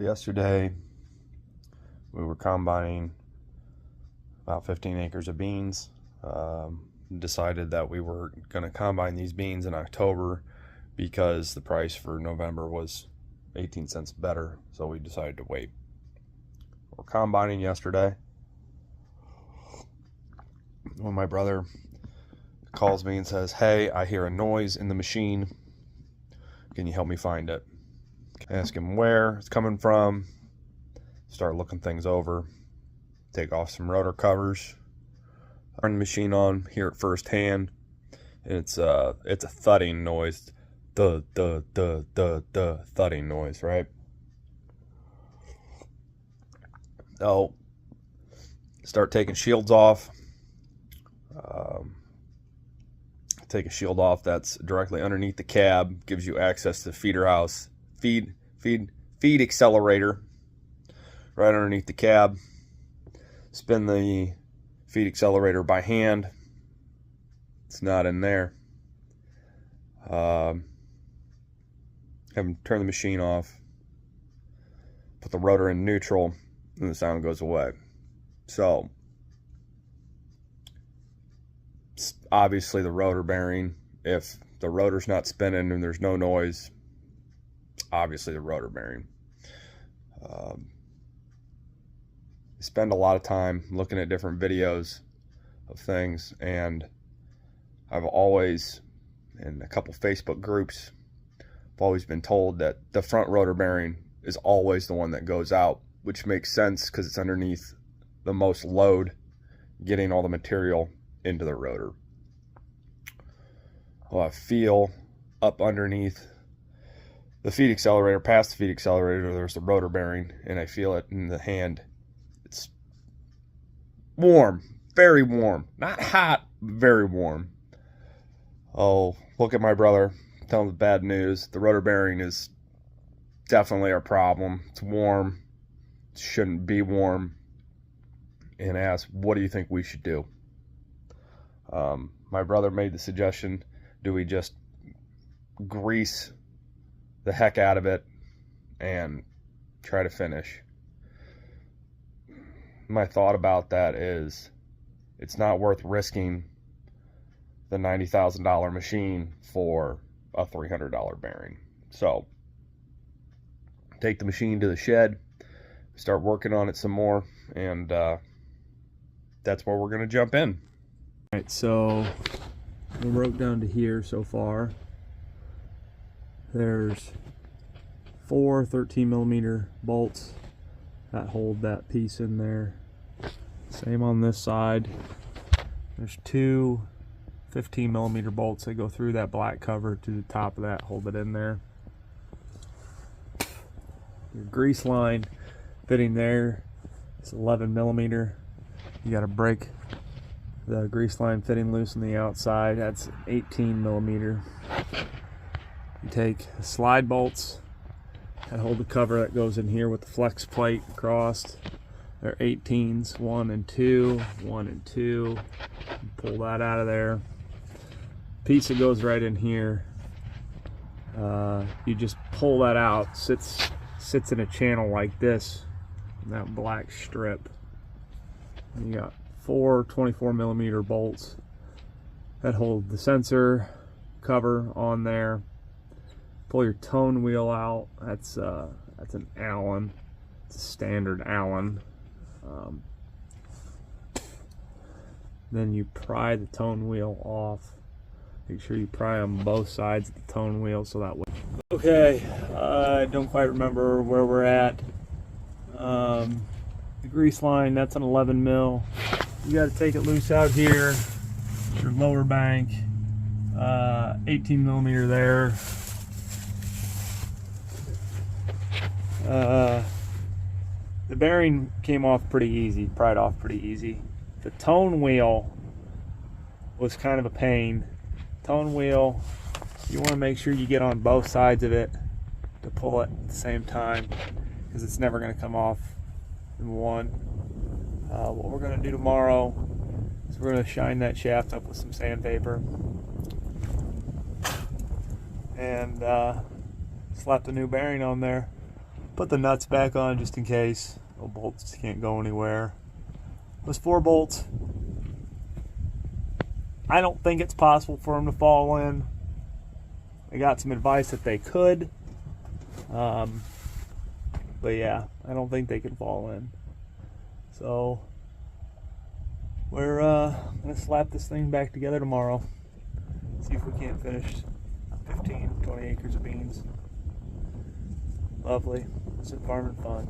Yesterday we were combining about 15 acres of beans. Decided that we were going to combine these beans in October because the price for November was 18 cents better, so we decided to wait. We're combining yesterday when my brother calls me and says, "Hey, I hear a noise in the machine. Can you help me find it?" I ask him where it's coming from, start looking things over, take off some rotor covers, turn the machine on, hear it firsthand, and it's a thudding noise. The thudding noise, right? So start taking shields off. Take a shield off that's directly underneath the cab, gives you access to the feeder house, feed accelerator right underneath the cab. Spin the feed accelerator by hand. It's not in there. Have them turn the machine off, put the rotor in neutral, and the sound goes away. So obviously the rotor bearing, if the rotor's not spinning and there's no noise, obviously the rotor bearing. I spend a lot of time looking at different videos of things, and I've always, in a couple Facebook groups, I've always been told that the front rotor bearing is always the one that goes out, which makes sense because it's underneath the most load, getting all the material into the rotor. Well, I feel up underneath the feed accelerator, past the feed accelerator, there's the rotor bearing, and I feel it in the hand. It's warm, very warm, not hot, very warm. Oh, look at my brother, tell him the bad news. The rotor bearing is definitely our problem. It's warm, it shouldn't be warm, and ask, what do you think we should do? My brother made the suggestion, do we just grease the heck out of it and try to finish? My thought about that is it's not worth risking the $90,000 machine for a $300 bearing. So take the machine to the shed, start working on it some more, and that's where we're going to jump in. All right, so we broke down to here so far. There's 4 13mm bolts that hold that piece in there. Same on this side. There's 2 15mm bolts that go through that black cover to the top of that, hold it in there. Your grease line fitting there is 11mm. You got to break the grease line fitting loose on the outside. That's 18mm. You take the slide bolts that hold the cover that goes in here with the flex plate across. They're 18s, 1 and 2, 1 and 2. Pull that out of there. Piece that goes right in here. You just pull that out. Sits in a channel like this. That black strip. And you got 4 24mm bolts that hold the sensor cover on there. Pull your tone wheel out. That's an Allen. It's a standard Allen. Then you pry the tone wheel off. Make sure you pry on both sides of the tone wheel so that way. Okay, I don't quite remember where we're at. The grease line, that's an 11mm. You got to take it loose out here. Your lower bank, 18mm there. The bearing came off pretty easy, pried off pretty easy. The tone wheel was kind of a pain. Tone wheel, you want to make sure you get on both sides of it to pull it at the same time, because it's never going to come off in one. What we're going to do tomorrow is we're going to shine that shaft up with some sandpaper and slap the new bearing on there. Put the nuts back on just in case. The bolts can't go anywhere. Those 4 bolts, I don't think it's possible for them to fall in. I got some advice that they could. But yeah, I don't think they can fall in. So we're gonna slap this thing back together tomorrow. See if we can't finish 15, 20 acres of beans. Lovely. It's farming fun.